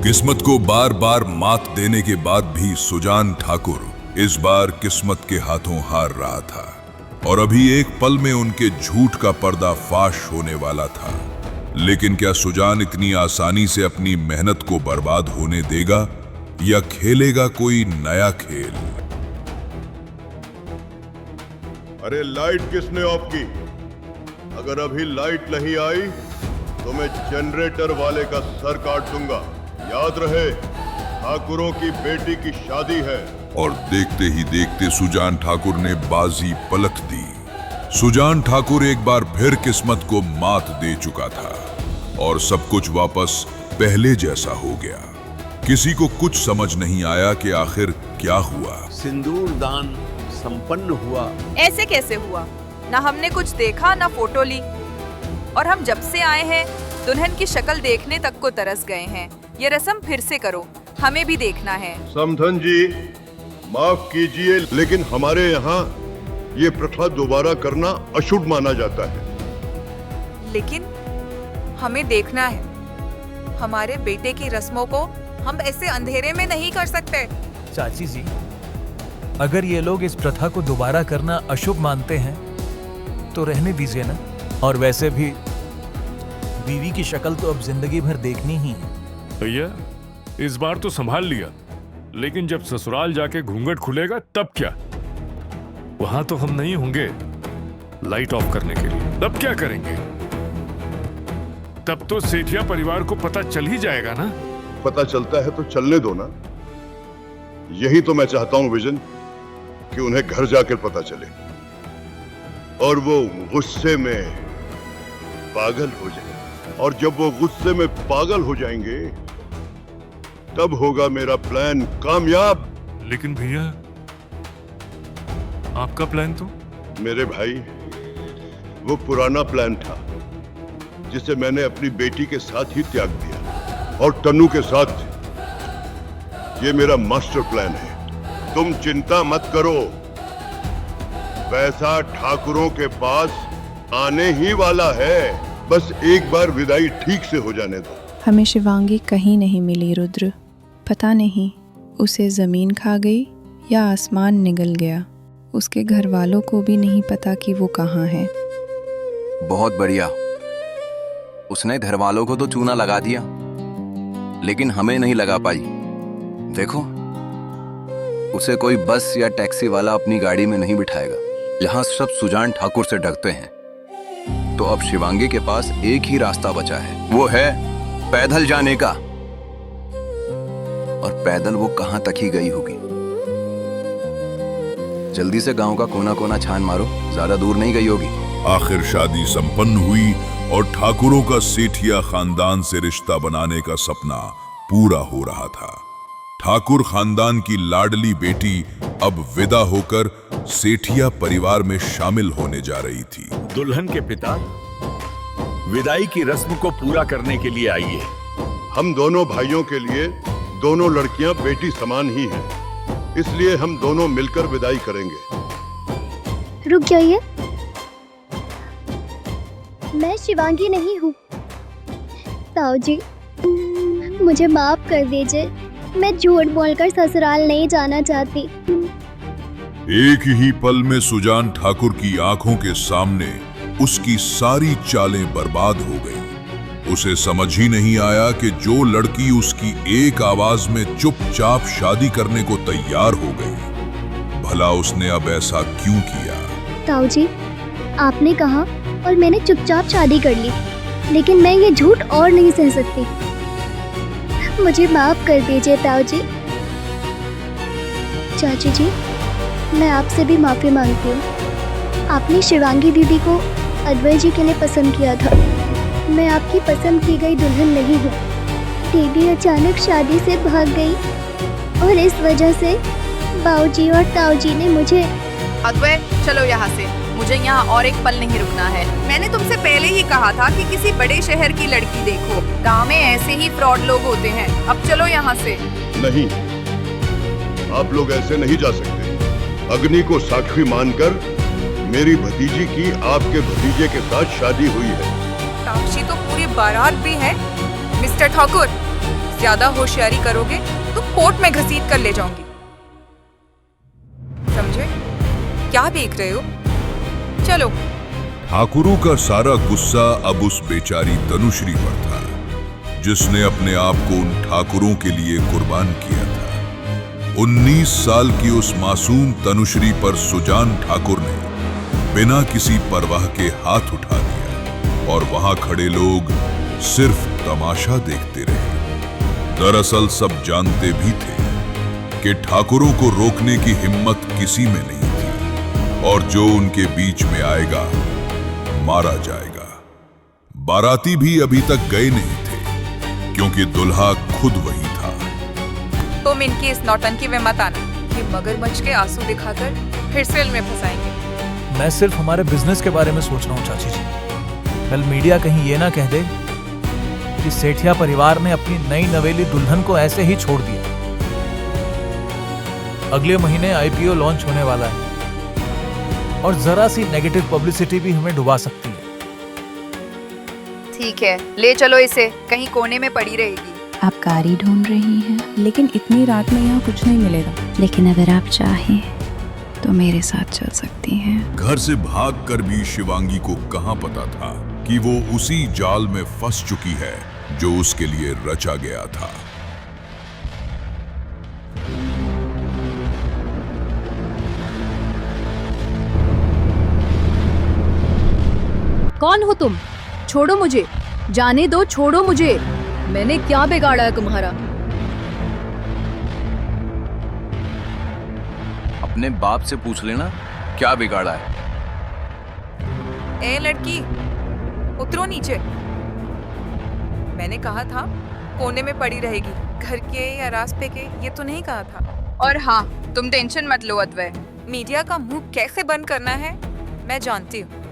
किस्मत को बार बार मात देने के बाद भी सुजान ठाकुर इस बार किस्मत के हाथों हार रहा था और अभी एक पल में उनके झूठ का पर्दा फाश होने वाला था। लेकिन क्या सुजान इतनी आसानी से अपनी मेहनत को बर्बाद होने देगा या खेलेगा कोई नया खेल? अरे लाइट किसने ऑफ की? अगर अभी लाइट नहीं आई तो मैं जनरेटर वाले का सर काट दूंगा। याद रहे, ठाकुरों की बेटी की शादी है। और देखते ही देखते सुजान ठाकुर ने बाजी पलट दी। सुजान ठाकुर एक बार फिर किस्मत को मात दे चुका था और सब कुछ वापस पहले जैसा हो गया। किसी को कुछ समझ नहीं आया कि आखिर क्या हुआ। सिंदूर दान संपन्न हुआ। ऐसे कैसे हुआ? ना हमने कुछ देखा ना फोटो ली, और हम जब से आए हैं दुल्हन की शक्ल देखने तक को तरस गए हैं। ये रस्म फिर से करो, हमें भी देखना है। समधन जी, माफ कीजिए, लेकिन हमारे यहाँ ये प्रथा दोबारा करना अशुभ माना जाता है। लेकिन हमें देखना है। हमारे बेटे की रस्मों को हम ऐसे अंधेरे में नहीं कर सकते। चाची जी, अगर ये लोग इस प्रथा को दोबारा करना अशुभ मानते हैं तो रहने दीजिए ना। और वैसे भी बीवी की शक्ल तो अब जिंदगी भर देखनी ही है। भैया, इस बार तो संभाल लिया, लेकिन जब ससुराल जाके घूंघट खुलेगा तब क्या? वहां तो हम नहीं होंगे लाइट ऑफ करने के लिए। तब क्या करेंगे? तब तो सेठिया परिवार को पता चल ही जाएगा ना। पता चलता है तो चलने दो ना। यही तो मैं चाहता हूँ विजन, कि उन्हें घर जाकर पता चले और वो गुस्से में पागल हो जाए। और जब वो गुस्से में पागल हो जाएंगे तब होगा मेरा प्लान कामयाब। लेकिन भैया, आपका प्लान तो? मेरे भाई, वो पुराना प्लान था जिसे मैंने अपनी बेटी के साथ ही त्याग दिया, और तन्नू के साथ ये मेरा मास्टर प्लान है। तुम चिंता मत करो, पैसा ठाकुरों के पास आने ही वाला है। बस एक बार विदाई ठीक से हो जाने दो। हमें शिवांगी कहीं नहीं मिली रुद्र। पता नहीं उसे जमीन खा गई या आसमान निगल गया। उसके घर वालों को भी नहीं पता कि वो कहाँ है। बहुत बढ़िया, उसने घर वालों को तो चूना लगा दिया, लेकिन हमें नहीं लगा पाई। देखो, उसे कोई बस या टैक्सी वाला अपनी गाड़ी में नहीं बिठाएगा। यहाँ सब सुजान ठाकुर से डरते हैं, तो अब शिवांगी के पास एक ही रास्ता बचा है, वो है पैदल जाने का। और पैदल वो कहां तक ही गई होगी। जल्दी से गांव का कोना कोना छान मारो, ज्यादा दूर नहीं गई होगी। आखिर शादी संपन्न हुई और ठाकुरों का सेठिया खानदान से रिश्ता बनाने का सपना पूरा हो रहा था। ठाकुर खानदान की लाडली बेटी अब विदा होकर सेठिया परिवार में शामिल होने जा रही थी। दुल्हन के पिता विदाई की रस्म को पूरा करने के लिए आइए। हम दोनों भाइयों के लिए दोनों लड़कियां बेटी समान ही हैं, इसलिए हम दोनों मिलकर विदाई करेंगे। रुक जाइए, मैं शिवांगी नहीं हूँ। ताऊ जी, मुझे माफ कर दीजिए। मैं झूठ बोलकर ससुराल नहीं जाना चाहती। एक ही पल में सुजान ठाकुर की आंखों के सामने उसकी सारी चालें बर्बाद हो गईं। उसे समझ ही नहीं आया कि जो लड़की उसकी एक आवाज में चुपचाप शादी करने को तैयार हो गई, भला उसने अब ऐसा क्यों किया? ताऊ जी, आपने कहा और मैंने चुपचाप शादी कर ली, लेकिन मैं ये झूठ और नहीं सह सकती। मुझे माफ कर दीजिए ताऊ जी। चाची जी, मैं आपसे भी माफी मांगती हूँ। आपने शिवांगी दीदी को अद्वैत जी के लिए पसंद किया था। मैं आपकी पसंद की गई दुल्हन नहीं हूँ। दीदी अचानक शादी से भाग गई और इस वजह से बाऊजी और ताऊजी ने मुझे। अद्वैत, चलो यहाँ से, मुझे यहाँ और एक पल नहीं रुकना है। मैंने तुमसे पहले ही कहा था कि किसी बड़े शहर की लड़की देखो। गाँव में ऐसे ही फ्रॉड लोग होते हैं। अब चलो यहाँ से। नहीं, आप लोग ऐसे नहीं जा सकते। अग्नि को साक्षी मानकर मेरी भतीजी की आपके भतीजे के साथ शादी हुई है। साक्षी तो पूरी बारात भी है। मिस्टर ठाकुर, ज्यादा होशियारी करोगे तो कोर्ट में घसीट कर ले जाऊंगी, समझे? क्या देख रहे हो? चलो। ठाकुरों का सारा गुस्सा अब उस बेचारी तनुश्री पर था, जिसने अपने आप को उन ठाकुरों के लिए कुर्बान किया था। 19 साल की उस मासूम तनुश्री पर सुजान ठाकुर ने बिना किसी परवाह के हाथ उठा दिया और वहां खड़े लोग सिर्फ तमाशा देखते रहे। दरअसल सब जानते भी थे कि ठाकुरों को रोकने की हिम्मत किसी में नहीं थी और जो उनके बीच में आएगा मारा जाएगा। बाराती भी अभी तक गए नहीं थे क्योंकि दुल्हा खुद वही था। तुम इनकी इस नौटंकी में मत आना कि मगरमच्छ के आंसू दिखाकर फिर सेल में फंसाएंगे। मैं सिर्फ हमारे बिजनेस के बारे में सोच रहा हूँ चाची जी। कल मीडिया कहीं ये ना कह दे कि सेठिया परिवार ने अपनी नई नवेली दुल्हन को ऐसे ही छोड़ दिया। अगले महीने आईपीओ लॉन्च होने वाला है और जरा सी नेगेटिव पब्लिसिटी भी हमें डुबा सकती है। ठीक है, ले चलो इसे, कहीं कोने में पड़ी रहेगी। आप गाड़ी ढूंढ रही हैं, लेकिन इतनी रात में यहाँ कुछ नहीं मिलेगा। लेकिन अगर आप चाहें तो मेरे साथ चल सकती हैं। घर से भागकर भी शिवांगी को कहां पता था कि वो उसी जाल में फंस चुकी है जो उसके लिए रचा गया था। कौन हो तुम? छोड़ो मुझे, जाने दो, छोड़ो मुझे। मैंने क्या बिगाड़ा है तुम्हारा? अपने बाप से पूछ लेना क्या बिगाड़ा है। ए लड़की, उतरो नीचे। मैंने कहा था कोने में पड़ी रहेगी, घर के या रास्ते के, ये तो नहीं कहा था। और हाँ, तुम टेंशन मत लो अद्वै, मीडिया का मुंह कैसे बंद करना है मैं जानती हूँ।